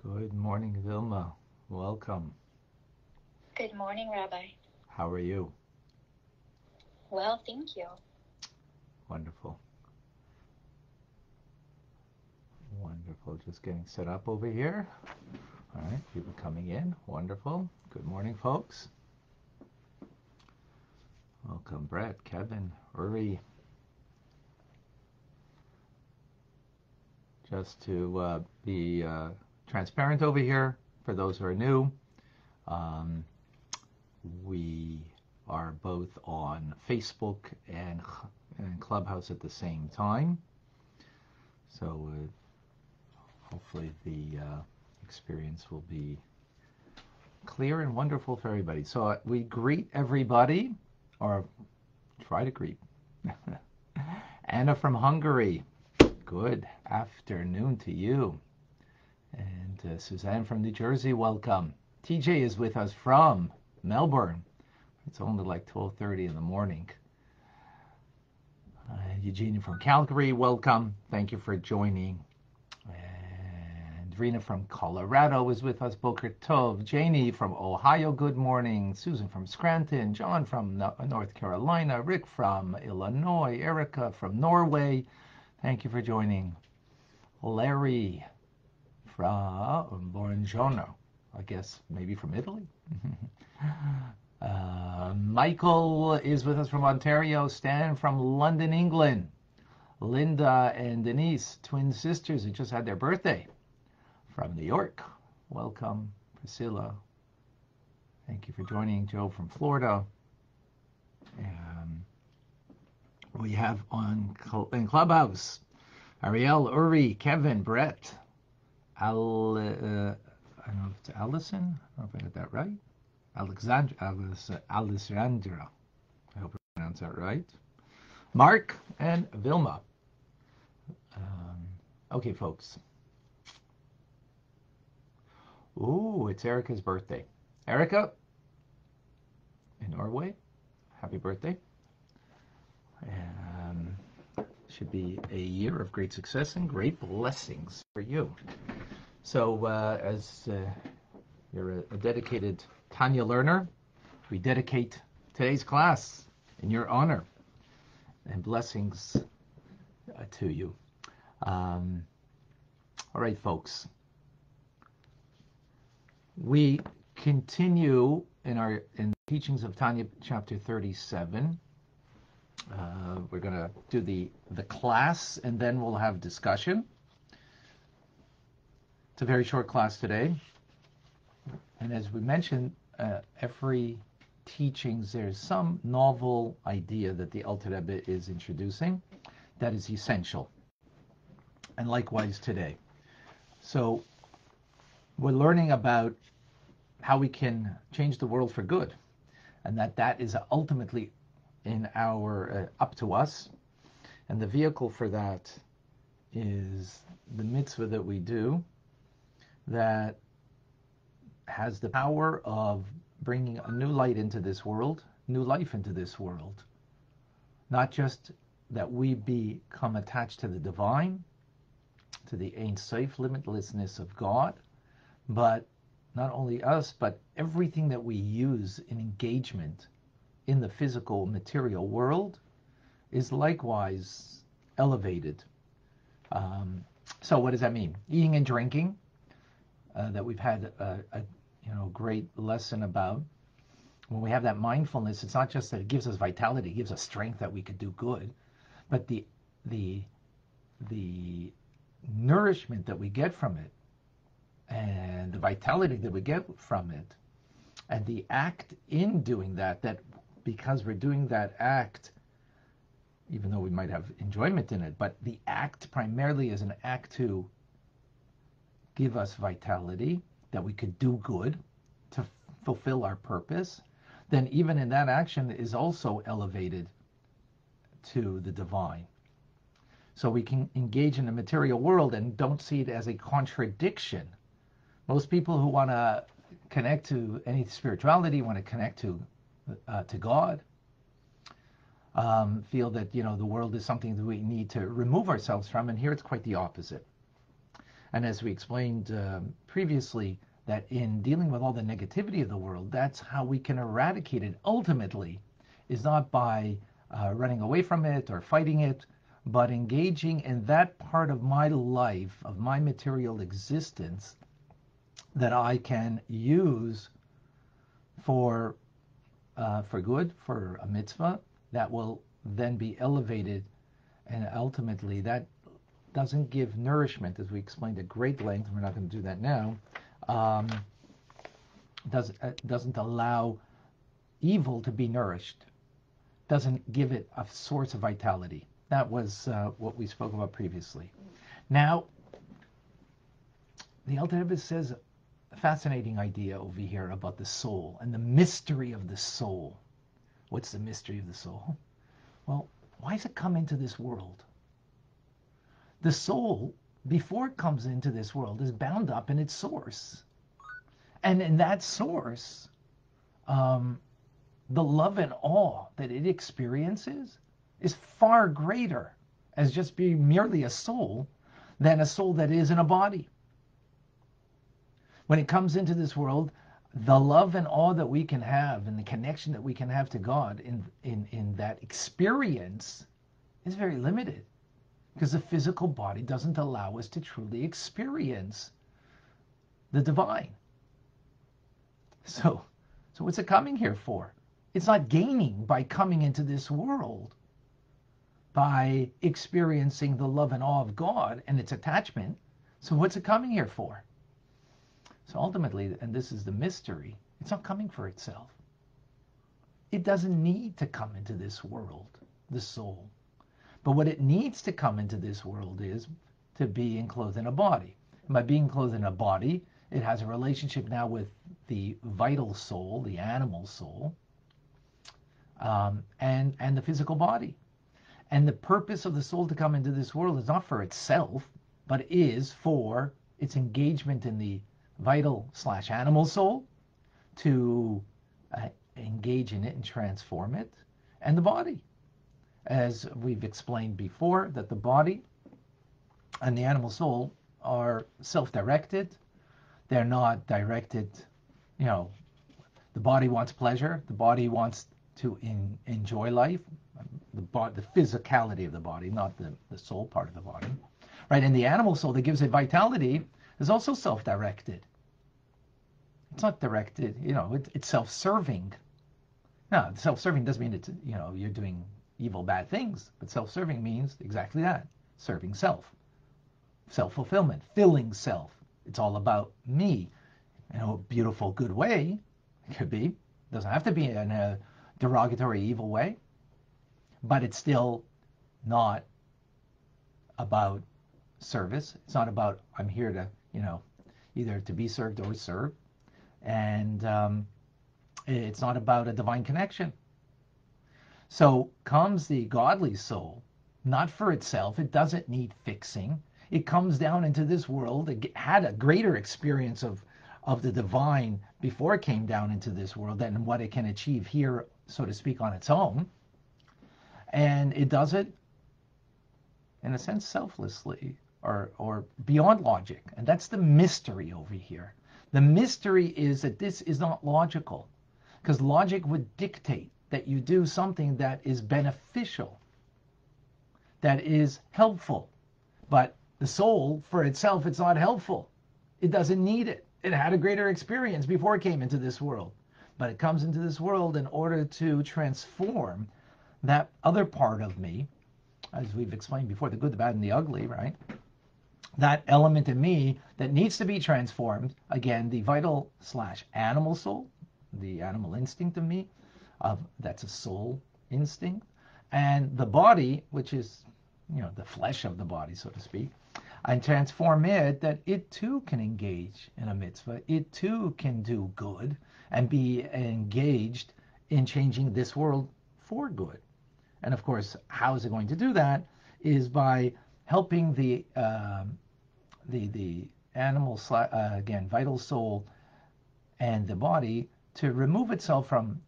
Good morning, Vilma. Welcome. Good morning, Rabbi. How are you? Well, thank you. Wonderful. Wonderful. Just getting set up over here. All right, people coming in. Wonderful. Good morning, folks. Welcome, Brett, Kevin, Uri. Just to be transparent over here, for those who are new, we are both on Facebook and Clubhouse at the same time. So hopefully the experience will be clear and wonderful for everybody. So we greet everybody, or try to greet. Anna from Hungary, good afternoon to you. And Suzanne from New Jersey, welcome. TJ is with us from Melbourne. It's only like 12:30 in the morning. Eugenia from Calgary, welcome. Thank you for joining. And Rena from Colorado is with us. Boker Tov. Janie from Ohio, good morning. Susan from Scranton. John from North Carolina. Rick from Illinois. Erica from Norway. Thank you for joining. Larry from Buongiorno, I guess maybe from Italy. Michael is with us from Ontario. Stan from London, England. Linda and Denise, twin sisters who just had their birthday, from New York. Welcome. Priscilla, thank you for joining. Joe from Florida. We have in Clubhouse Ariel, Uri, Kevin, Brett, I don't know if it's Allison. I don't know if I got that right. Alessandra. I hope I pronounced that right. Mark and Vilma. Okay, folks. Ooh, it's Erica's birthday. Erica, in Norway, happy birthday. Should be a year of great success and great blessings for you. So as you're a dedicated Tanya learner, we dedicate today's class in your honor, and blessings to you. All right, folks. We continue in the teachings of Tanya, chapter 37. We're going to do the class, and then we'll have discussion. It's a very short class today. And as we mentioned, every teachings, there's some novel idea that the Alter Rebbe is introducing that is essential. And likewise today. So we're learning about how we can change the world for good, and that is ultimately in our up to us, and the vehicle for that is the mitzvah that we do, that has the power of bringing a new light into this world, new life into this world. Not just that we become attached to the divine, to the Ein Sof, limitlessness of God, but not only us, but everything that we use in engagement in the physical material world is likewise elevated. So what does that mean? Eating and drinking, that we've had a great lesson about. When we have that mindfulness, it's not just that it gives us vitality, it gives us strength that we could do good, but the nourishment that we get from it, and the vitality that we get from it, and the act in doing that because we're doing that act, even though we might have enjoyment in it, but the act primarily is an act to give us vitality, that we could do good, to fulfill our purpose, then even in that action is also elevated to the divine. So we can engage in the material world and don't see it as a contradiction. Most people who want to connect to any spirituality, want to connect to God, feel that the world is something that we need to remove ourselves from, and here it's quite the opposite. And as we explained previously, that in dealing with all the negativity of the world, that's how we can eradicate it ultimately, is not by running away from it or fighting it, but engaging in that part of my life, of my material existence, that I can use for good, for a mitzvah, that will then be elevated, and ultimately that doesn't give nourishment, as we explained at great length. We're not going to do that now. Doesn't allow evil to be nourished. Doesn't give it a source of vitality. That was what we spoke about previously. Now, the Alter Rebbe says a fascinating idea over here about the soul and the mystery of the soul. What's the mystery of the soul? Well, why does it come into this world? The soul, before it comes into this world, is bound up in its source. And in that source, the love and awe that it experiences is far greater as just being merely a soul than a soul that is in a body. When it comes into this world, the love and awe that we can have and the connection that we can have to God in that experience is very limited, because the physical body doesn't allow us to truly experience the divine. So what's it coming here for? It's not gaining by coming into this world, by experiencing the love and awe of God and its attachment. So what's it coming here for? So ultimately, and this is the mystery, it's not coming for itself. It doesn't need to come into this world, the soul. But what it needs to come into this world is to be enclosed in a body. And by being clothed in a body, it has a relationship now with the vital soul, the animal soul, and the physical body. And the purpose of the soul to come into this world is not for itself, but is for its engagement in the vital/animal soul, to engage in it and transform it, and the body. As we've explained before, that the body and the animal soul are self-directed. They're not directed, the body wants pleasure, the body wants to enjoy life, the physicality of the body, not the soul part of the body, right? And the animal soul that gives it vitality is also self-directed. It's not directed, it's self-serving. No, self-serving doesn't mean it's, you're doing evil, bad things, but self-serving means exactly that, serving self, self-fulfillment, filling self. It's all about me in a beautiful, good way. It could be. It doesn't have to be in a derogatory, evil way, but it's still not about service. It's not about, I'm here to, either to be served or serve. And it's not about a divine connection. So comes the godly soul, not for itself. It doesn't need fixing. It comes down into this world. It had a greater experience of the divine before it came down into this world than what it can achieve here, so to speak, on its own. And it does it, in a sense, selflessly or beyond logic. And that's the mystery over here. The mystery is that this is not logical, because logic would dictate that you do something that is beneficial, that is helpful. But the soul, for itself, it's not helpful. It doesn't need it. It had a greater experience before it came into this world. But it comes into this world in order to transform that other part of me, as we've explained before, the good, the bad, and the ugly, right? That element in me that needs to be transformed, again, the vital/animal soul, the animal instinct of me, that's a soul instinct, and the body, which is, the flesh of the body, so to speak, and transform it, that it too can engage in a mitzvah, it too can do good, and be engaged in changing this world for good. And of course, how is it going to do that? Is by helping the animal, again, vital soul and the body to remove itself from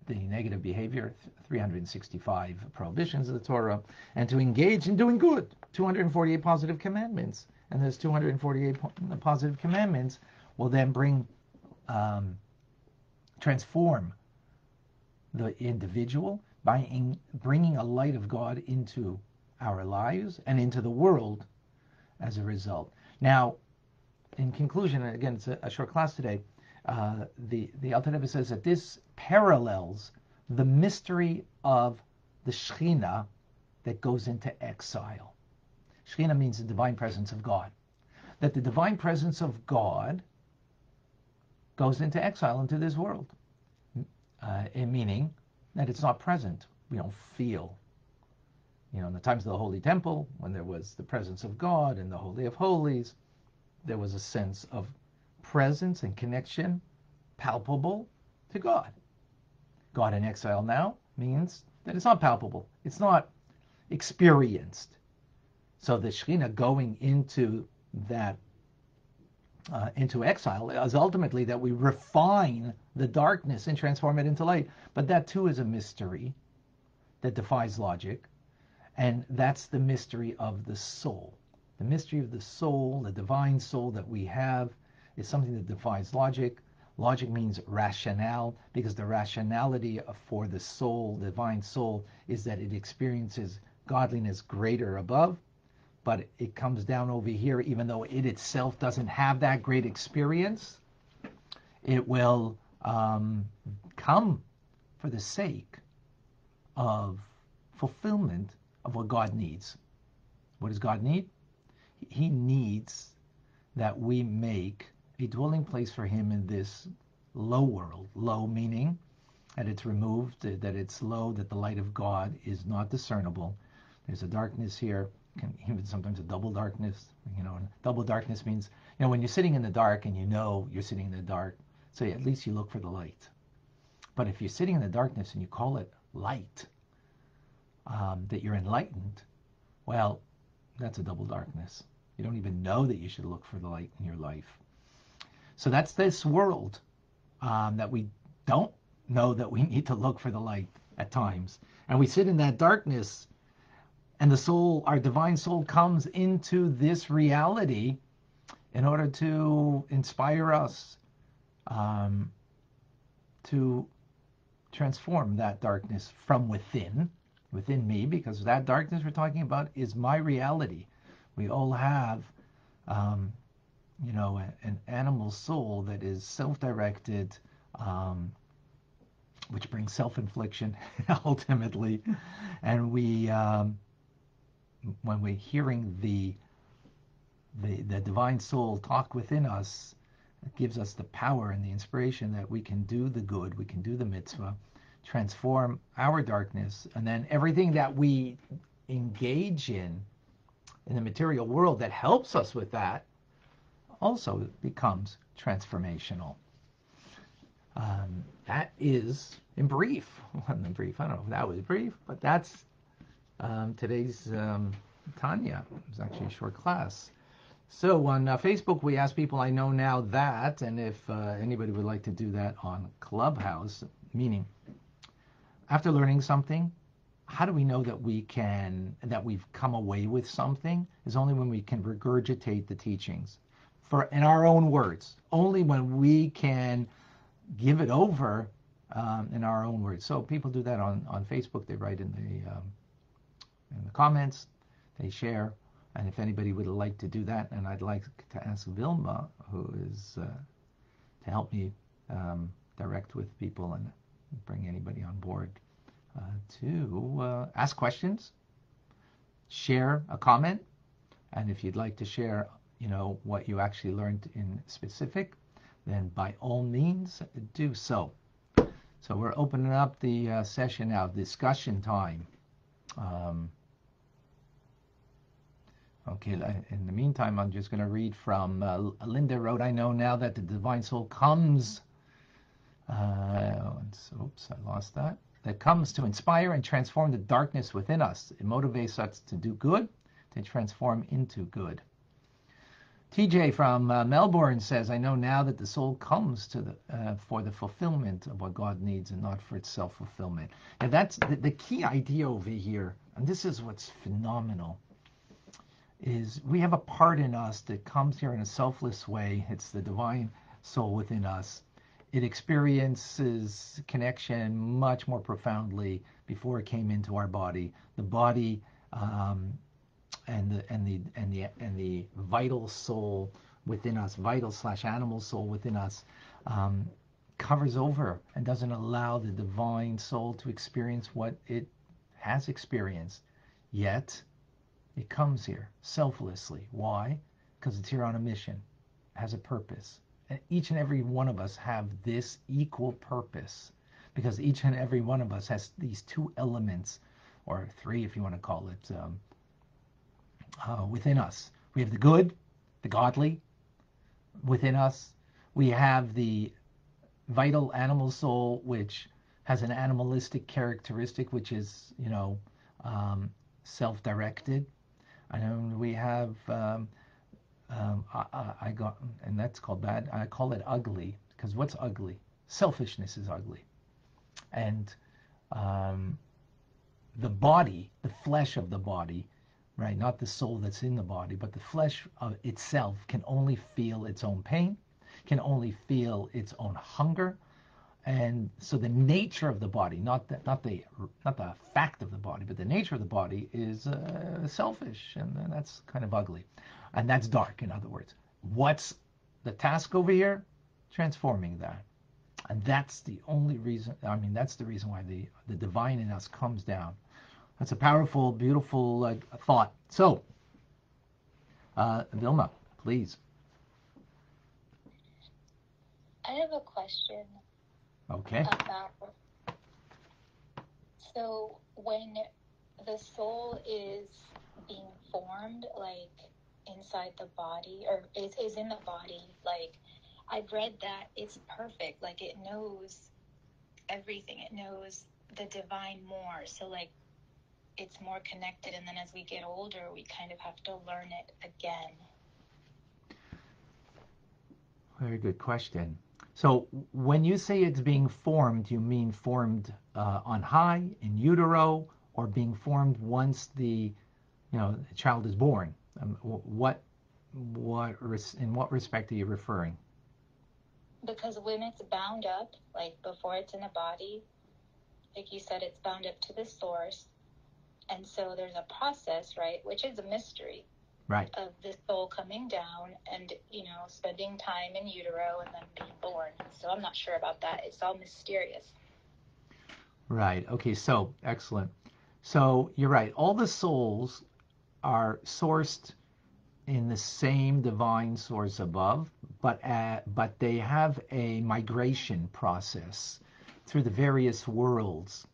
the negative behavior, 365 prohibitions of the Torah, and to engage in doing good, 248 positive commandments. And those 248 positive commandments will then transform the individual by bringing a light of God into our lives and into the world as a result. Now, in conclusion, and again, it's a short class today, the Alter Rebbe says that this parallels the mystery of the Shekhinah that goes into exile. Shekhinah means the divine presence of God. That the divine presence of God goes into exile into this world, meaning that it's not present. We don't feel. In the times of the Holy Temple, when there was the presence of God in the Holy of Holies, there was a sense of presence and connection palpable to God. God in exile now means that it's not palpable. It's not experienced. So the Shekhinah going into that, into exile is ultimately that we refine the darkness and transform it into light. But that too is a mystery that defies logic. And that's the mystery of the soul. The mystery of the soul, the divine soul that we have, is something that defies logic. Logic means rationale, because the rationality for the soul, the divine soul, is that it experiences godliness greater above, but it comes down over here, even though it itself doesn't have that great experience, it will come for the sake of fulfillment of what God needs. What does God need? He needs that we make a dwelling place for him in this low world. Low meaning that it's removed, that it's low, that the light of God is not discernible. There's a darkness here, even sometimes a double darkness. And double darkness means, when you're sitting in the dark and you're sitting in the dark, so at least you look for the light. But if you're sitting in the darkness and you call it light, that you're enlightened, well, that's a double darkness. You don't even know that you should look for the light in your life. So that's this world that we don't know that we need to look for the light at times. And we sit in that darkness, and the soul, our divine soul, comes into this reality in order to inspire us to transform that darkness from within me, because that darkness we're talking about is my reality. We all have an animal soul that is self-directed, which brings self-infliction ultimately. And we, when we're hearing the divine soul talk within us, it gives us the power and the inspiration that we can do the good, we can do the mitzvah, transform our darkness, and then everything that we engage in the material world that helps us with that also becomes transformational. That is in brief. I don't know if that was brief, but that's today's Tanya. It was actually a short class. So on Facebook, we asked people, I know now that, and if anybody would like to do that on Clubhouse, meaning after learning something, how do we know that we've come away with something? Is only when we can regurgitate the teachings in our own words. Only when we can give it over in our own words. So people do that on Facebook. They write in the comments, they share. And if anybody would like to do that, and I'd like to ask Vilma, who is to help me direct with people and bring anybody on board to ask questions, share a comment, and if you'd like to share, what you actually learned in specific, then by all means do so. So we're opening up the session now, discussion time. Okay, in the meantime, I'm just going to read from Linda wrote, I know now that the divine soul comes, oops, I lost that. That comes to inspire and transform the darkness within us. It motivates us to do good, to transform into good. TJ from Melbourne says, I know now that the soul comes to for the fulfillment of what God needs and not for its self-fulfillment. And that's the key idea over here. And this is what's phenomenal, is we have a part in us that comes here in a selfless way. It's the divine soul within us. It experiences connection much more profoundly before it came into our body. The body and the vital soul within us, vital/animal soul within us, covers over and doesn't allow the divine soul to experience what it has experienced. Yet it comes here selflessly. Why? Because it's here on a mission, has a purpose. And each and every one of us have this equal purpose, because each and every one of us has these two elements, or three if you want to call it, within us. We have the good, the godly within us. We have the vital animal soul, which has an animalistic characteristic, which is, self-directed. And we have, I got, and that's called bad. I call it ugly, because what's ugly? Selfishness is ugly. And the body, the flesh of the body, right? Not the soul that's in the body, but the flesh of itself can only feel its own pain, can only feel its own hunger. And so the nature of the body, not the fact of the body, but the nature of the body is selfish, and that's kind of ugly, and that's dark. In other words, what's the task over here? Transforming that, and that's the only reason. I mean, that's the reason why the divine in us comes down. That's a powerful, beautiful thought. So, Vilma, please. I have a question. Okay. So when the soul is being formed, like inside the body, or is in the body, like I've read that it's perfect, like it knows everything, it knows the divine more, so like it's more connected, and then as we get older we kind of have to learn it again. Very good question. So when you say it's being formed, you mean formed on high, in utero, or being formed once the child is born? In what respect are you referring? Because when it's bound up, like before it's in the body, like you said, it's bound up to the source. And so there's a process, right, which is a mystery. Right. Of the soul coming down and, spending time in utero and then being born. So I'm not sure about that. It's all mysterious. Right. Okay. So excellent. So you're right. All the souls are sourced in the same divine source above, but they have a migration process through the various worlds.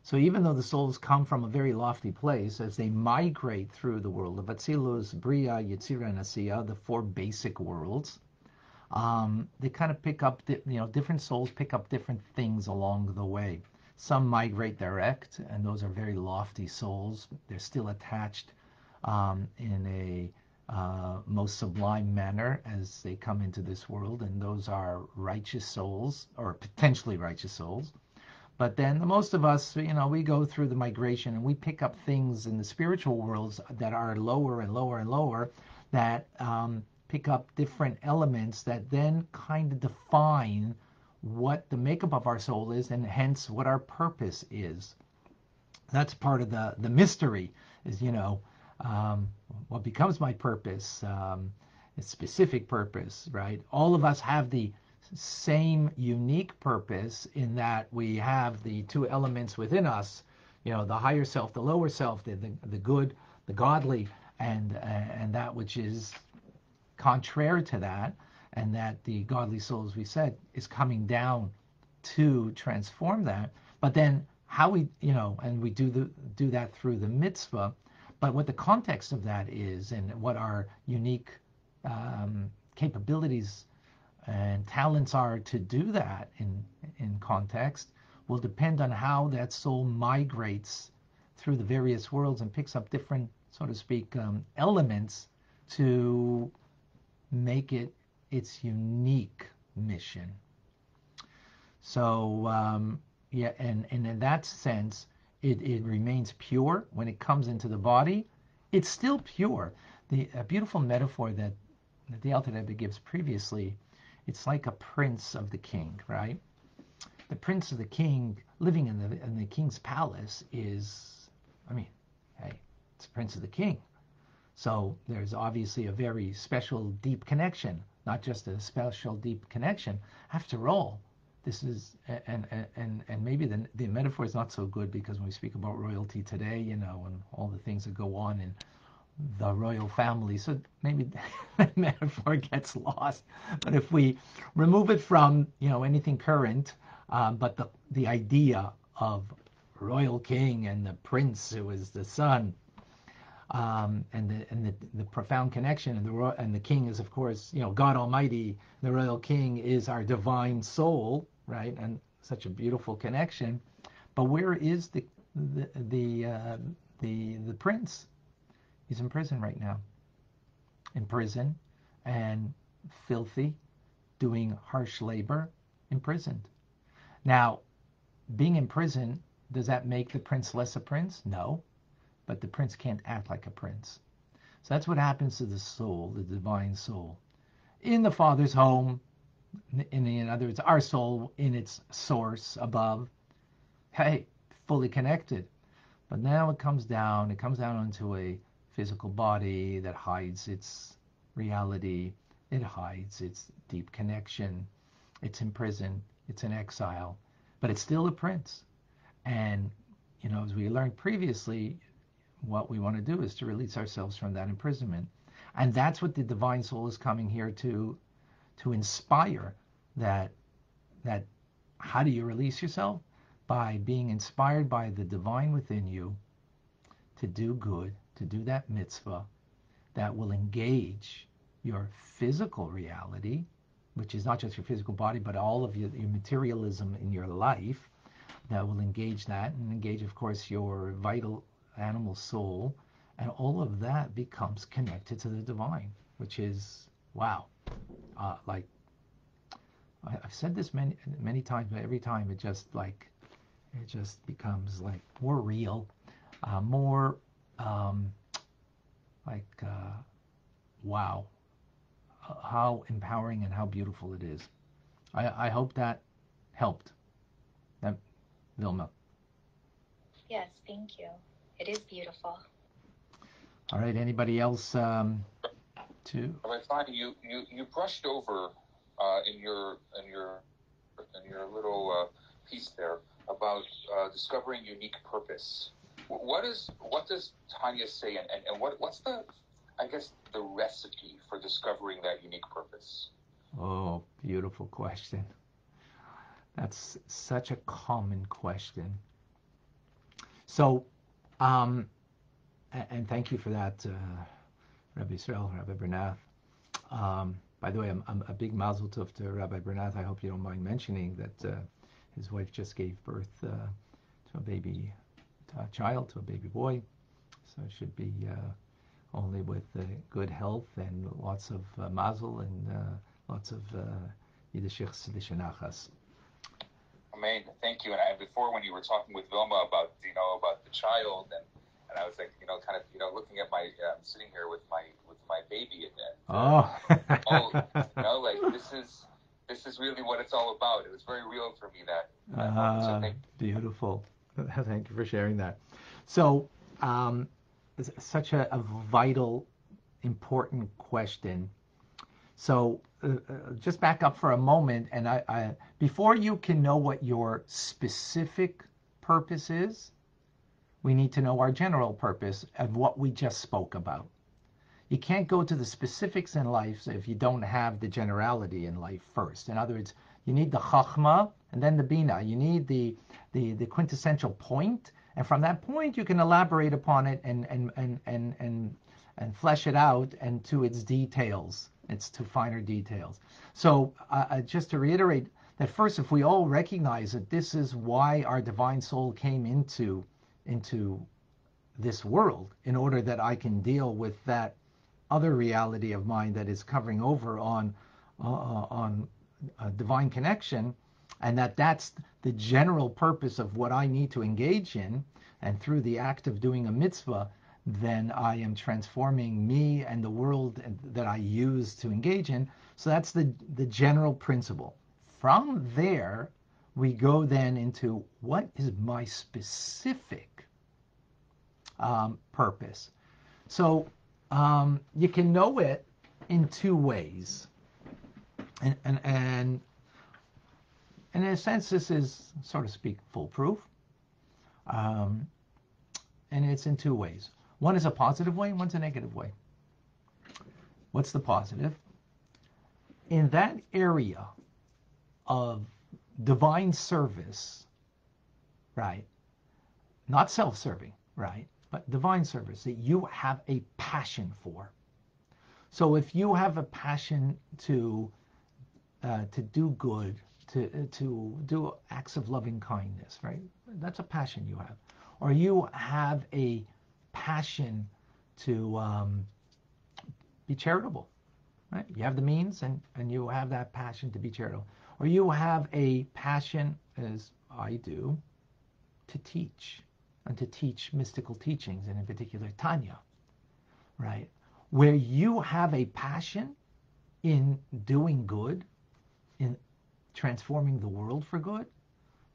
So even though the souls come from a very lofty place, as they migrate through the world of Atzilus, Bria, Yetzirah, and Asiya, the four basic worlds, they kind of pick up, different souls pick up different things along the way. Some migrate direct, and those are very lofty souls. They're still attached in a most sublime manner as they come into this world, and those are righteous souls, or potentially righteous souls. But then most of us, we go through the migration and we pick up things in the spiritual worlds that are lower and lower and lower, that pick up different elements that then kind of define what the makeup of our soul is, and hence what our purpose is. That's part of the mystery, is, what becomes my purpose, a specific purpose, right? All of us have the same unique purpose in that we have the two elements within us, the higher self, the lower self, the good, the godly, and that which is contrary to that, and that the godly soul, as we said, is coming down to transform that. But then how we, and we do that through the mitzvah. But what the context of that is, and what our unique capabilities and talents are to do that in context, will depend on how that soul migrates through the various worlds and picks up different, so to speak, elements to make it its unique mission. So, yeah, and in that sense, it remains pure. When it comes into the body, it's still pure. A beautiful metaphor that the Alter Rebbe gives previously, it's like a prince of the king, right? The prince of the king living in the king's palace is, I mean, hey, it's prince of the king. So there's obviously a very special, deep connection, not just a special, deep connection. After all, this is, and maybe the metaphor is not so good, because when we speak about royalty today, and all the things that go on in the royal family, so maybe that metaphor gets lost. But if we remove it from anything current, but the idea of royal king and the prince who is the son, and the profound connection, and the king is, of course, God Almighty. The royal king is our divine soul, right? And such a beautiful connection. But where is the prince? He's in prison right now. In prison, and filthy, doing harsh labor, imprisoned. Now, being in prison, does that make the prince less a prince? No. But the prince can't act like a prince. So that's what happens to the soul, the divine soul. In the Father's home, in other words, our soul in its source above, hey, fully connected. But now it comes down onto a physical body that hides its reality. It hides its deep connection. It's in prison. It's in exile. But it's still a prince. And, as we learned previously, what we want to do is to release ourselves from that imprisonment. And that's what the divine soul is coming here to inspire. That how do you release yourself? By being inspired by the divine within you to do good, to do that mitzvah that will engage your physical reality, which is not just your physical body, but all of your materialism in your life, that will engage that, and engage, of course, your vital animal soul, and all of that becomes connected to the divine, which is, wow. Like, I've said this many times, but every time it just becomes like more real, more wow, how empowering and how beautiful it is. I hope that helped. Vilma. Yes, thank you. It is beautiful. All right. Anybody else? I find you brushed over in your little piece there about discovering unique purpose. What does Tanya say, and what's the recipe for discovering that unique purpose? Oh, beautiful question. That's such a common question. So, and thank you for that, Rabbi Israel, Rabbi Bernath. By the way, I'm a big mazel tov to Rabbi Bernath. I hope you don't mind mentioning that his wife just gave birth to a baby boy. So it should be only with good health and lots of mazel and lots of yiddishich sidishanachas. Amen. Thank you. And before, when you were talking with Vilma about the child, and I was like, kind of looking at my sitting here with my baby, this is really what it's all about. It was very real for me, that moment. So beautiful. Thank you for sharing that. So, it's such a vital, important question. So just back up for a moment, and I before you can know what your specific purpose is, we need to know our general purpose of what we just spoke about. You can't go to the specifics in life if you don't have the generality in life first. In other words, you need the chachma and then the bina. You need the quintessential point, and from that point you can elaborate upon it and flesh it out and to its details. It's to finer details. So just to reiterate that first, if we all recognize that this is why our divine soul came into this world, in order that I can deal with that other reality of mine that is covering over on divine connection, and that's the general purpose of what I need to engage in, and through the act of doing a mitzvah, then I am transforming me and the world that I use to engage in. So that's the general principle. From there, we go then into what is my specific purpose. So you can know it in two ways. And in a sense, this is, so to speak, foolproof. And it's in two ways. One is a positive way, and one's a negative way. What's the positive? In that area of divine service, right? Not self-serving, right? But divine service that you have a passion for. So if you have a passion to do good, to do acts of loving kindness, right? That's a passion you have. Or you have a passion to be charitable, right? You have the means and you have that passion to be charitable. Or you have a passion, as I do, to teach, and to teach mystical teachings, and in particular Tanya, right? Where you have a passion in doing good, in transforming the world for good,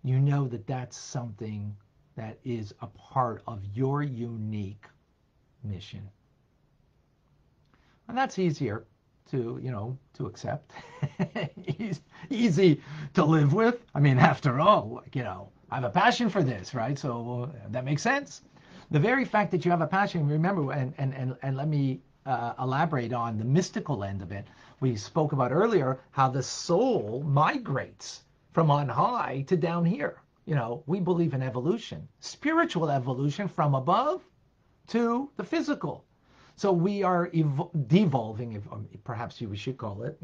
you know that that's something that is a part of your unique mission. And that's easier to accept. Easy to live with. I mean, after all, I have a passion for this, right? So that makes sense. The very fact that you have a passion, remember, and let me elaborate on the mystical end of it. We spoke about earlier how the soul migrates from on high to down here. We believe in evolution, spiritual evolution from above to the physical. So we are devolving, perhaps we should call it,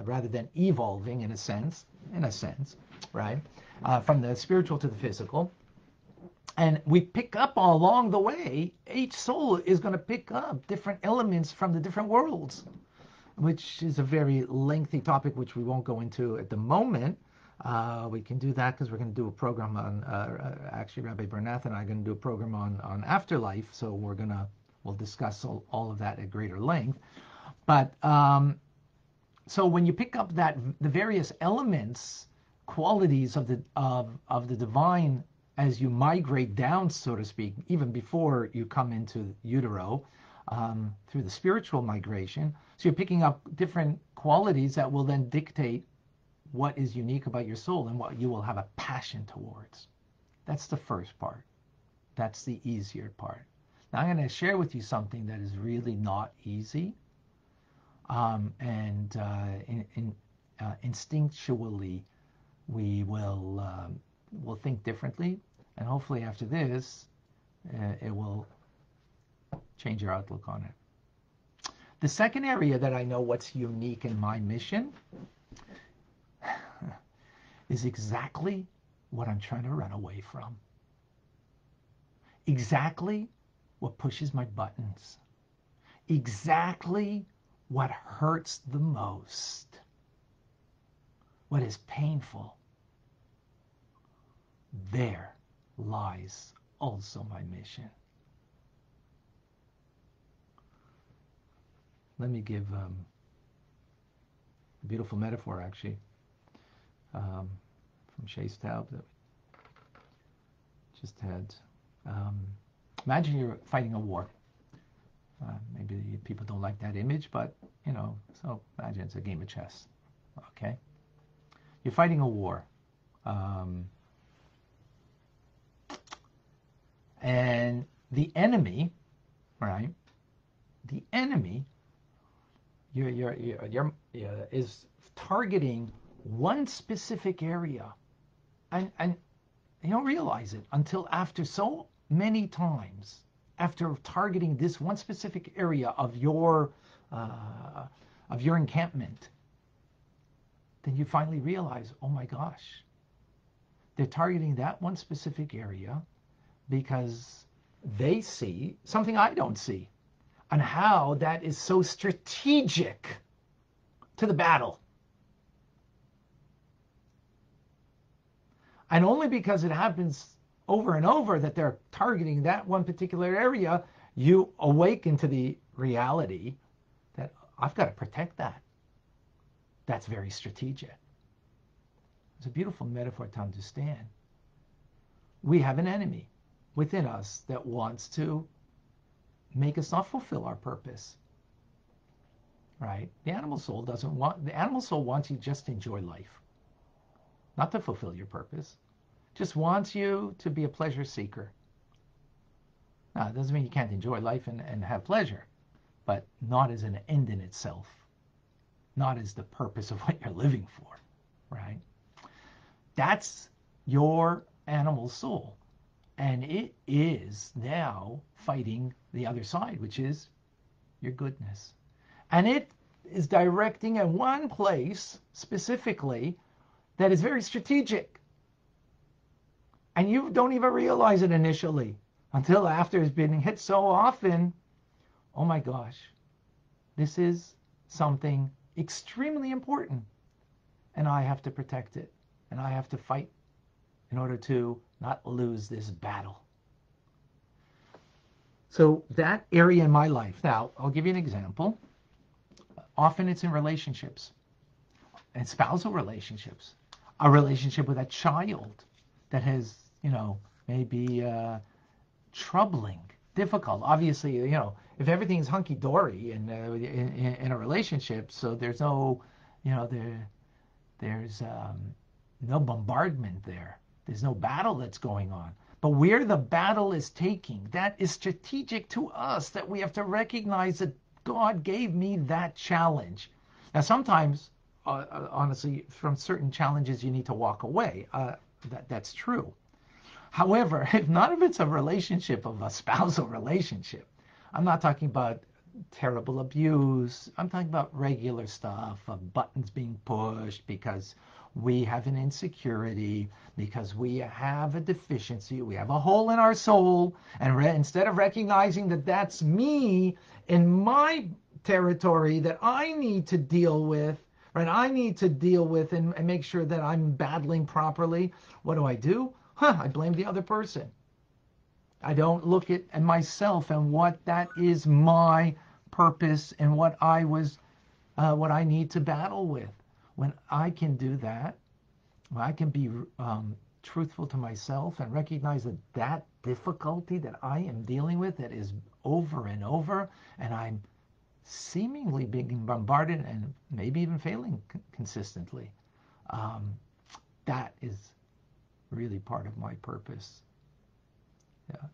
rather than evolving in a sense, right? From the spiritual to the physical. And we pick up along the way, each soul is going to pick up different elements from the different worlds, which is a very lengthy topic, which we won't go into at the moment. We can do that because we're going to do a program on, actually Rabbi Bernath and I are going to do a program on afterlife. So we'll discuss all of that at greater length. But so when you pick up the various elements, qualities of the divine as you migrate down, so to speak, even before you come into utero, through the spiritual migration. So you're picking up different qualities that will then dictate what is unique about your soul and what you will have a passion towards. That's the first part. That's the easier part. Now I'm going to share with you something that is really not easy. Instinctually, we will think differently. And hopefully after this, it will change your outlook on it. The second area that I know what's unique in my mission is exactly what I'm trying to run away from. Exactly what pushes my buttons. Exactly what hurts the most. What is painful. There lies also my mission. Let me give a beautiful metaphor, actually, from Shea Staub that we just had. Imagine you're fighting a war. Maybe people don't like that image, but, so imagine it's a game of chess, okay? You're fighting a war. And the enemy, right? The enemy, is targeting one specific area, and you don't realize it until after so many times, after targeting this one specific area of your encampment, then you finally realize, oh my gosh, they're targeting that one specific area because they see something I don't see. on how that is so strategic to the battle. And only because it happens over and over that they're targeting that one particular area, you awaken to the reality that I've got to protect that. That's very strategic. It's a beautiful metaphor to understand. We have an enemy within us that wants to make us not fulfill our purpose. Right? The animal soul wants you just to enjoy life, not to fulfill your purpose. Just wants you to be a pleasure seeker. Now, it doesn't mean you can't enjoy life and have pleasure, but not as an end in itself, not as the purpose of what you're living for, right? That's your animal soul. And it is now fighting the other side, which is your goodness. And it is directing at one place specifically that is very strategic. And you don't even realize it initially until after it's been hit so often. Oh my gosh, this is something extremely important. And I have to protect it. And I have to fight in order to not lose this battle. So that area in my life. Now, I'll give you an example. Often it's in relationships and spousal relationships. A relationship with a child that has, maybe troubling, difficult. Obviously, if everything's hunky-dory in a relationship, so there's no, there's no bombardment there. There's no battle that's going on. But where the battle is taking, that is strategic to us, that we have to recognize that God gave me that challenge. Now, sometimes, honestly, from certain challenges, you need to walk away. That's true. However, if none of it's a relationship of a spousal relationship, I'm not talking about terrible abuse. I'm talking about regular stuff of buttons being pushed because we have an insecurity, because we have a deficiency, we have a hole in our soul, and instead of recognizing that that's me in my territory that I need to deal with, right? I need to deal with and make sure that I'm battling properly. What do? I blame the other person. I don't look at myself and what that is my purpose and what I need to battle with. When I can do that, when I can be truthful to myself and recognize that difficulty that I am dealing with, that is over and over, and I'm seemingly being bombarded and maybe even failing consistently, that is really part of my purpose. Yeah.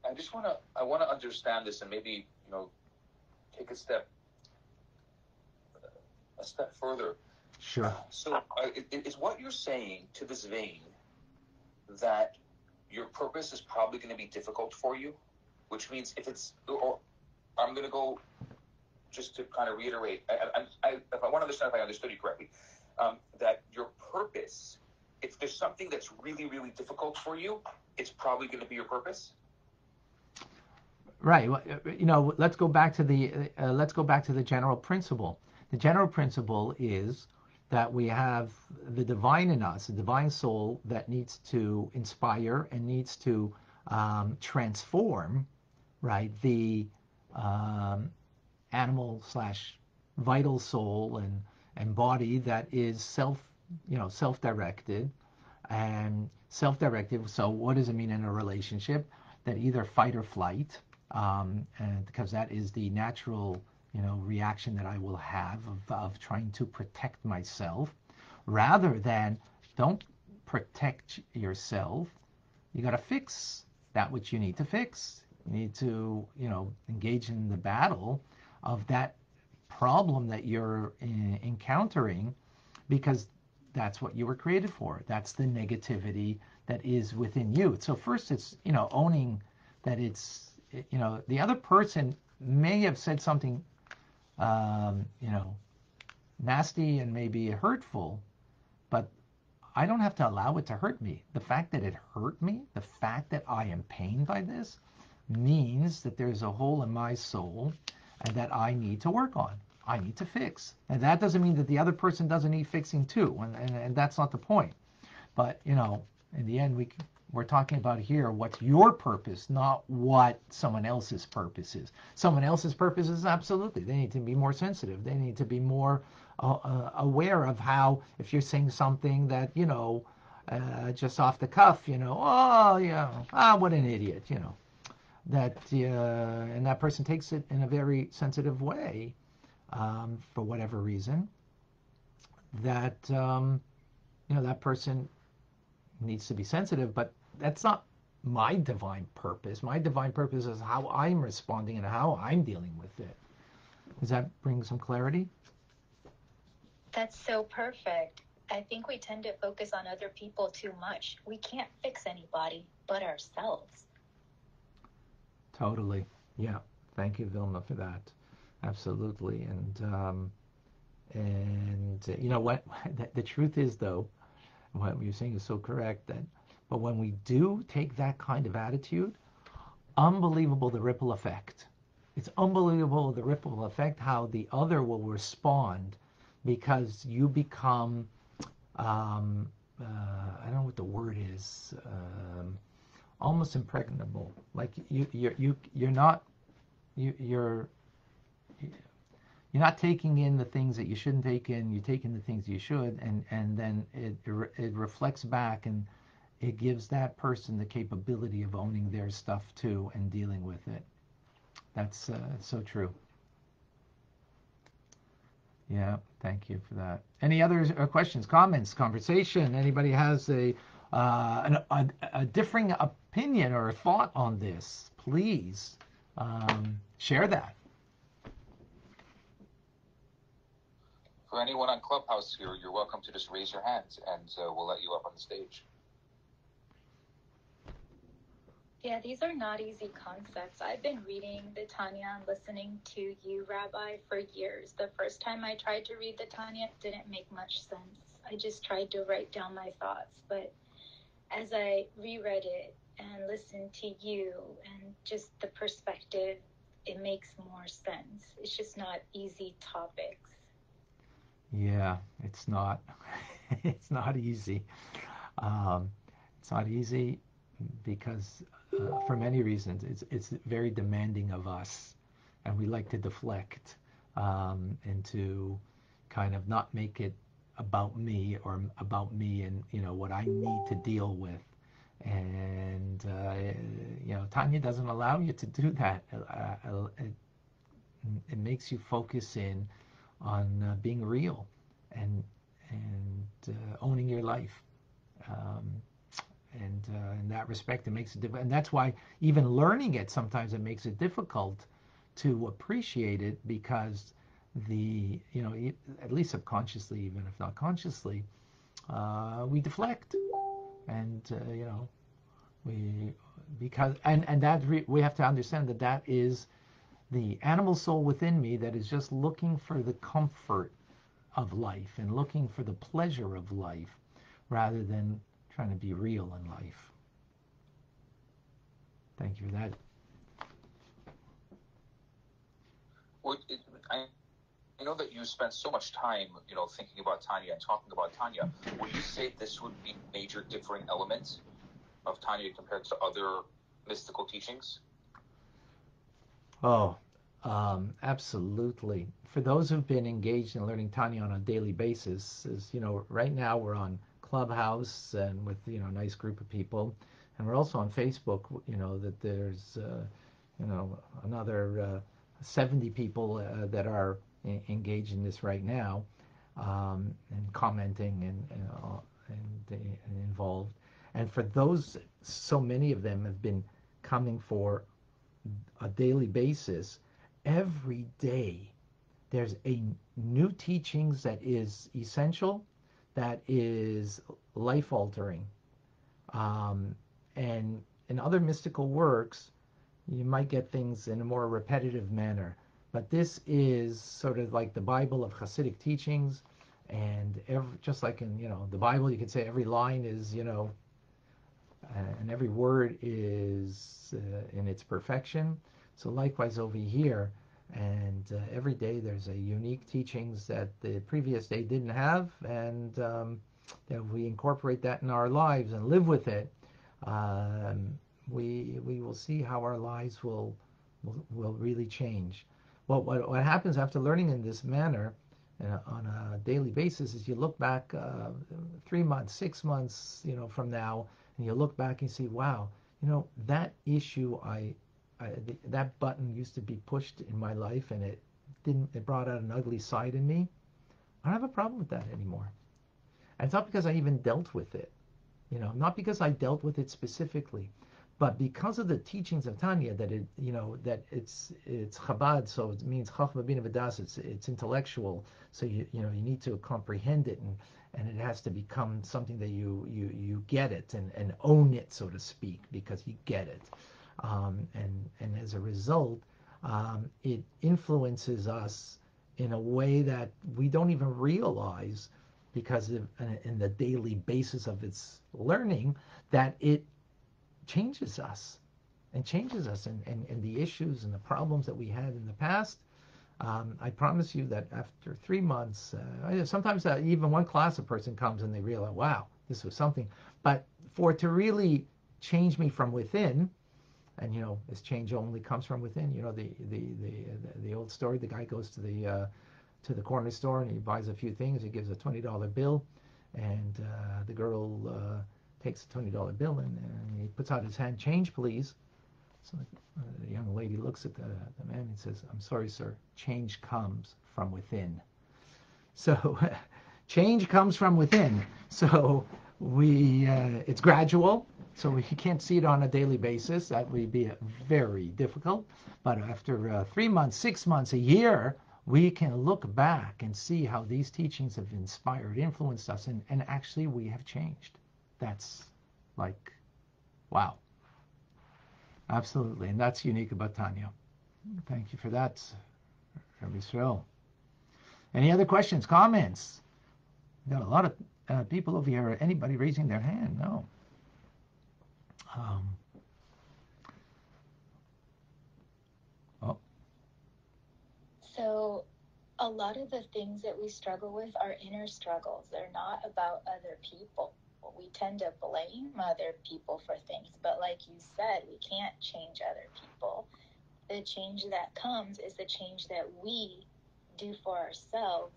I want to understand this and maybe, take a step further. Sure. So is what you're saying to this vein that your purpose is probably going to be difficult for you, which means if I'm going to go just to kind of reiterate, if I want to understand if I understood you correctly, that your purpose, if there's something that's really, really difficult for you, it's probably going to be your purpose. Right. Let's go back to the general principle. The general principle is that we have the divine in us, the divine soul that needs to inspire and needs to transform, right, the animal / vital soul and body that is self-directed and self-directed. So what does it mean in a relationship? That either fight or flight, and because that is the natural reaction that I will have of trying to protect myself, rather than don't protect yourself. You got to fix that which you need to fix. You need to, engage in the battle of that problem that you're encountering, because that's what you were created for. That's the negativity that is within you. So first it's, owning that it's, the other person may have said something nasty and maybe hurtful, but I don't have to allow it to hurt me. The fact that it hurt me, the fact that I am pained by this, means that there's a hole in my soul and that I need to work on. I need to fix. And that doesn't mean that the other person doesn't need fixing too. And that's not the point. But, in the end, we're talking about here what's your purpose, not what someone else's purpose is. Someone else's purpose is absolutely, they need to be more sensitive. They need to be more aware of how, if you're saying something that, just off the cuff, oh, yeah, what an idiot, that, and that person takes it in a very sensitive way, for whatever reason, that, that person needs to be sensitive, but that's not my divine purpose. My divine purpose is how I'm responding and how I'm dealing with it. Does that bring some clarity? That's so perfect. I think we tend to focus on other people too much. We can't fix anybody but ourselves. Totally. Yeah. Thank you, Vilma, for that. Absolutely. And you know what? The truth is, though, what you're saying is so correct, but when we do take that kind of attitude, unbelievable the ripple effect. It's unbelievable the ripple effect, how the other will respond, because you become, I don't know what the word is, almost impregnable. Like you're not taking in the things that you shouldn't take in. You take in the things you should, and then it reflects back, and it gives that person the capability of owning their stuff too and dealing with it. That's so true. Yeah, thank you for that. Any other questions, comments, conversation? Anybody has a differing opinion or thought on this? Please share that. For anyone on Clubhouse here, you're welcome to just raise your hands, and we'll let you up on the stage. Yeah, these are not easy concepts. I've been reading the Tanya and listening to you, Rabbi, for years. The first time I tried to read the Tanya, it didn't make much sense. I just tried to write down my thoughts. But as I reread it and listened to you and just the perspective, it makes more sense. It's just not easy topics. Yeah, it's not. It's not easy. It's not easy because, for many reasons, it's very demanding of us, and we like to deflect into kind of not make it about me or about me and what I need to deal with. And Tanya doesn't allow you to do that. It makes you focus in on being real and owning your life. And in that respect, it makes it difficult. And that's why even learning it, sometimes it makes it difficult to appreciate it, because at least subconsciously, even if not consciously, we deflect. And, we have to understand that is the animal soul within me that is just looking for the comfort of life and looking for the pleasure of life rather than trying to be real in life. Thank you for that. Well, I know that you spent so much time, thinking about Tanya and talking about Tanya. Would you say this would be major differing elements of Tanya compared to other mystical teachings? Oh, absolutely. For those who've been engaged in learning Tanya on a daily basis, right now we're on Clubhouse and with a nice group of people, and we're also on Facebook. That there's another 70 people that are engaged in this right now, and commenting and involved. And for those, so many of them have been coming for a daily basis. Every day there's a new teachings that is essential, that is life altering. And in other mystical works, you might get things in a more repetitive manner. But this is sort of like the Bible of Hasidic, and just like in the Bible, you could say every line is and every word is in its perfection. So likewise over here, and every day there's a unique teachings that the previous day didn't have, and that we incorporate that in our lives and live with it, we will see how our lives will really change. Well, what happens after learning in this manner on a daily basis is you look back 3 months, 6 months, from now, and you look back and see, wow, that issue that button used to be pushed in my life, and it brought out an ugly side in me. I don't have a problem with that anymore. And it's not because I even dealt with it, not because I dealt with it specifically, but because of the teachings of Tanya, that it's Chabad, so it means Chachma Bina V'das. It's intellectual, so you need to comprehend it, and it has to become something that you get it and own it, so to speak, because you get it, and as a result, it influences us in a way that we don't even realize, because in the daily basis of its learning, that it changes us and the issues and the problems that we had in the past. I promise you that after 3 months, sometimes even one class a person comes and they realize, wow, this was something. But for it to really change me from within, and this change only comes from within. The old story: the guy goes to the corner store and he buys a few things. He gives a $20 bill, and the girl takes the $20 bill and he puts out his hand. Change, please. So the young lady looks at the man and says, "I'm sorry, sir. Change comes from within." So change comes from within. So it's gradual. So we can't see it on a daily basis. That would be very difficult. But after 3 months, 6 months, a year, we can look back and see how these teachings have inspired, influenced us, and actually we have changed. That's like, wow. Absolutely. And that's unique about Tanya. Thank you for that, Rabbi Israel. Any other questions, comments? We've got a lot of people over here. Anybody raising their hand? No. So a lot of the things that we struggle with are inner struggles. They're not about other people. We tend to blame other people for things, but like you said, we can't change other people. The change that comes is the change that we do for ourselves,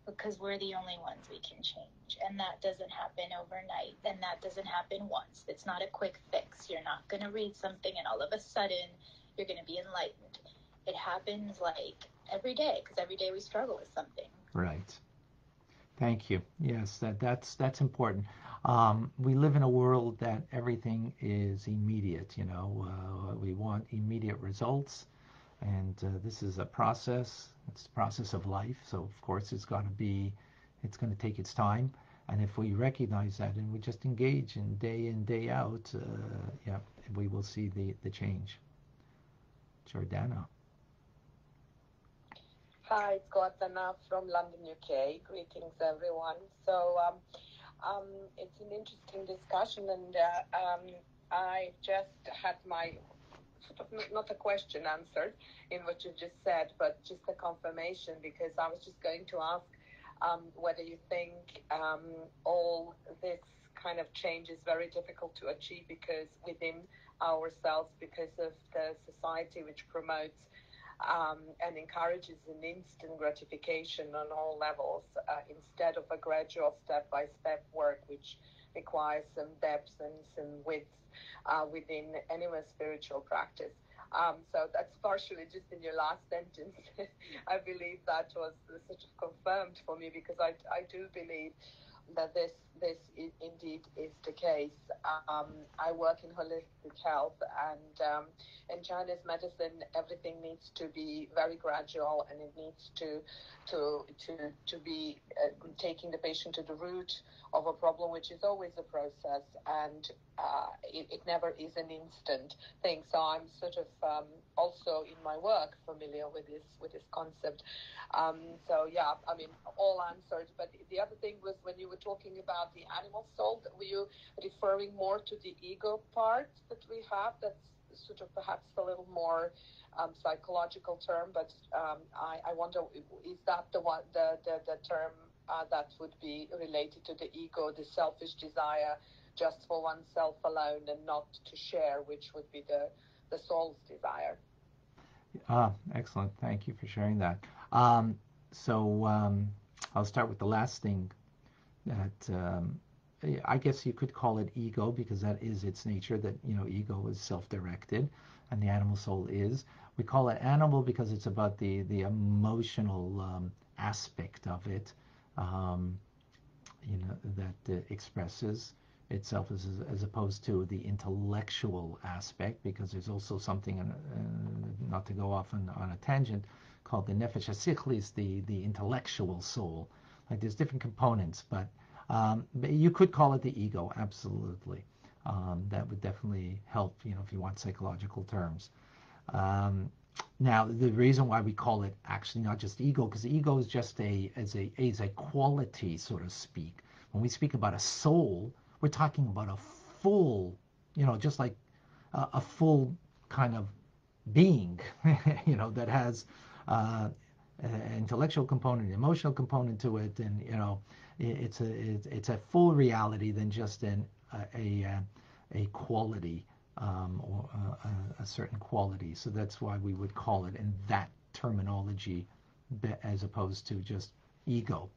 because we're the only ones we can change. And that doesn't happen overnight, and that doesn't happen once. It's not a quick fix. You're not going to read something and all of a sudden you're going to be enlightened. It happens like every day, because every day we struggle with something. Right. Thank you. Yes, that's important. We live in a world that everything is immediate. We want immediate results, and this is a process. It's a process of life. So of course it's going to take its time. And if we recognize that and we just engage in, day out, we will see the change. Jordana. Hi, it's Gordana from London, UK. Greetings, everyone. So it's an interesting discussion, and I just had my not a question answered in what you just said, but just a confirmation, because I was just going to ask whether you think all this kind of change is very difficult to achieve because within ourselves, because of the society which promotes and encourages an instant gratification on all levels instead of a gradual step-by-step work which requires some depth and some width within anyone's spiritual practice. So that's partially just in your last sentence. I believe that was sort of confirmed for me, because I do believe that this indeed is the case. I work in holistic health, and in Chinese medicine, everything needs to be very gradual, and it needs to be taking the patient to the root of a problem, which is always a process, and it never is an instant thing. So I'm sort of also in my work familiar with this concept. So yeah, I mean, all answered. But the other thing was when you were were talking about the animal soul, were you referring more to the ego part that we have? That's sort of perhaps a little more psychological term, but I wonder, is that the one, the term that would be related to the ego, the selfish desire just for oneself alone and not to share, which would be the soul's desire? Excellent. Thank you for sharing that. I'll start with the last thing that I guess you could call it ego, because that is its nature, that, ego is self-directed and the animal soul is. We call it animal because it's about the emotional aspect of it, that expresses itself as opposed to the intellectual aspect, because there's also something, not to go off on a tangent, called the nefesh hasichlis, the intellectual soul. Like, there's different components, but you could call it the ego, absolutely. That would definitely help, if you want psychological terms. Now, the reason why we call it actually not just ego, because the ego is just a quality, so to speak. When we speak about a soul, we're talking about a full, just like a full kind of being, that has an intellectual component, an emotional component to it, and it's a full reality than just a quality, or a certain quality. So that's why we would call it in that terminology, as opposed to just ego.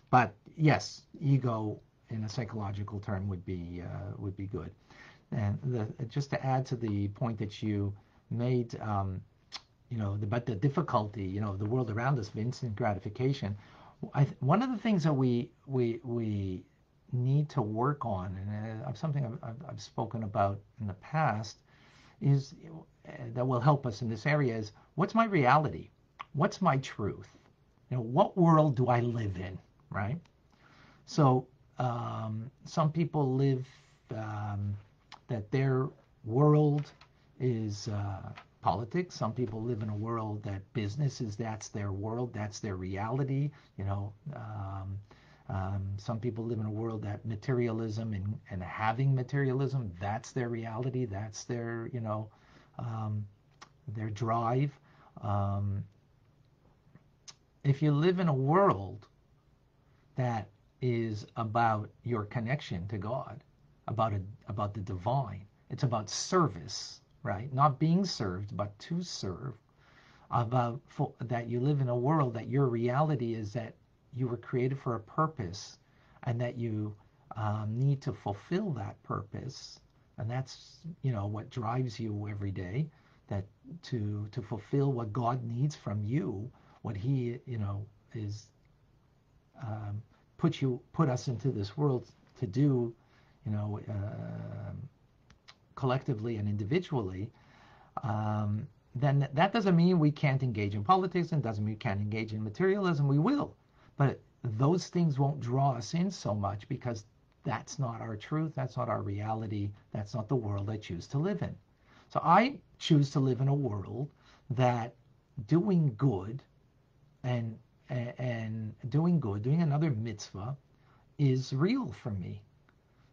But yes, ego in a psychological term would be good. And just to add to the point that you made, about the difficulty, of the world around us of instant gratification. One of the things that we need to work on, and something I've spoken about in the past, is that will help us in this area, is what's my reality? What's my truth? What world do I live in, right? So some people live that their world is politics. Some people live in a world that business that's their world, that's their reality. Some people live in a world that materialism and having materialism, that's their reality, that's their their drive. If you live in a world that is about your connection to God, about the divine, it's about service, right? Not being served, but to serve. That you live in a world that your reality is that you were created for a purpose, and that you need to fulfill that purpose, and that's what drives you every day. That to fulfill what God needs from you, what He is put us into this world to do, collectively and individually. Then that doesn't mean we can't engage in politics, and doesn't mean we can't engage in materialism. We will, but those things won't draw us in so much, because that's not our truth, that's not our reality, that's not the world I choose to live in. So I choose to live in a world that doing good and doing another mitzvah is real for me.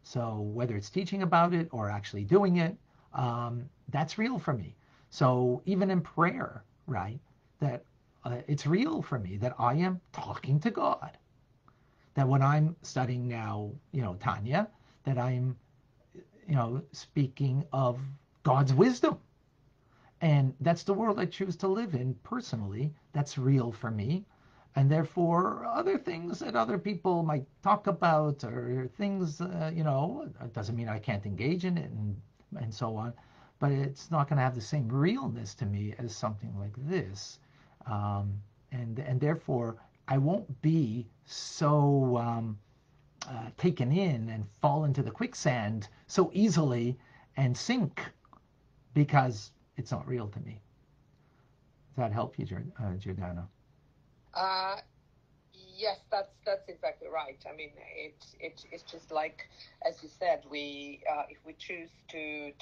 So whether it's teaching about it or actually doing it, that's real for me. So even in prayer, right, that it's real for me that I am talking to God. That when I'm studying now, Tanya, that I'm, speaking of God's wisdom. And that's the world I choose to live in personally. That's real for me. And therefore, other things that other people might talk about, or things, it doesn't mean I can't engage in it and so on. But it's not going to have the same realness to me as something like this. And therefore, I won't be so taken in and fall into the quicksand so easily and sink, because it's not real to me. Does that help you, Giordano? Yes, that's exactly right. I mean, it's just like, as you said, we if we choose to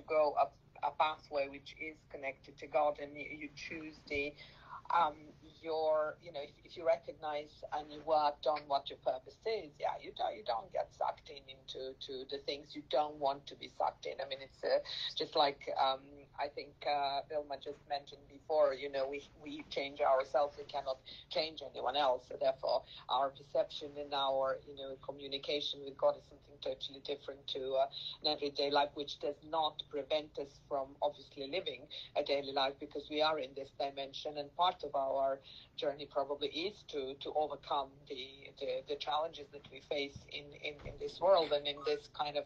go up a pathway which is connected to God, and you choose the if you recognize and you worked on what your purpose is, you don't get sucked into the things you don't want to be sucked in. I mean, it's just like I think Vilma just mentioned before. We change ourselves. We cannot change anyone else. So therefore, our perception and our communication with God is something totally different to an everyday life, which does not prevent us from obviously living a daily life, because we are in this dimension, and part of our journey probably is to overcome the challenges that we face in this world and in this kind of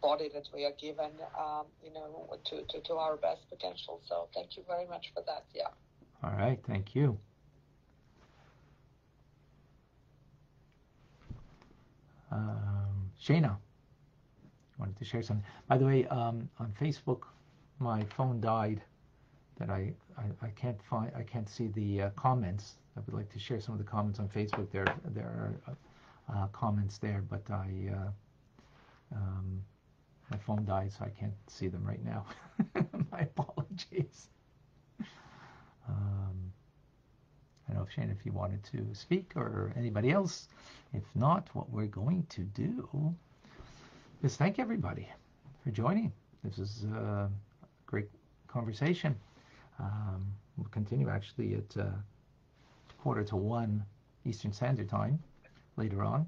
body that we are given, to our best potential. So thank you very much for that. Yeah. All right, thank you. Shayna wanted to share something. By the way, on Facebook, my phone died. That I can't see the comments. I would like to share some of the comments on Facebook. There are comments there, but my phone died, so I can't see them right now. My apologies. I don't know, Shane, if you wanted to speak, or anybody else. If not, what we're going to do is thank everybody for joining. This is a great conversation. We'll continue actually at 12:45 Eastern Standard Time later on,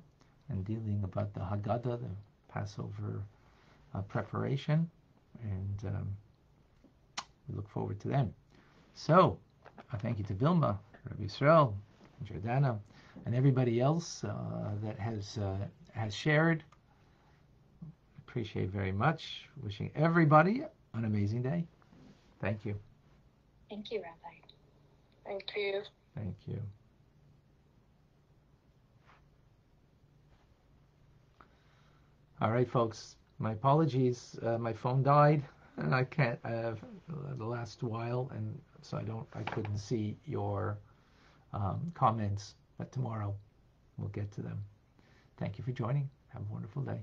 and dealing about the Haggadah, the Passover preparation, and we look forward to them. So, thank you to Vilma, Rabbi Yisrael, Jordana, and everybody else that has shared. Appreciate very much. Wishing everybody an amazing day. Thank you. Thank you, Rabbi. Thank you. Thank you. All right, folks. My apologies. My phone died, and I can't. The last while, and so I couldn't see your comments. But tomorrow, we'll get to them. Thank you for joining. Have a wonderful day.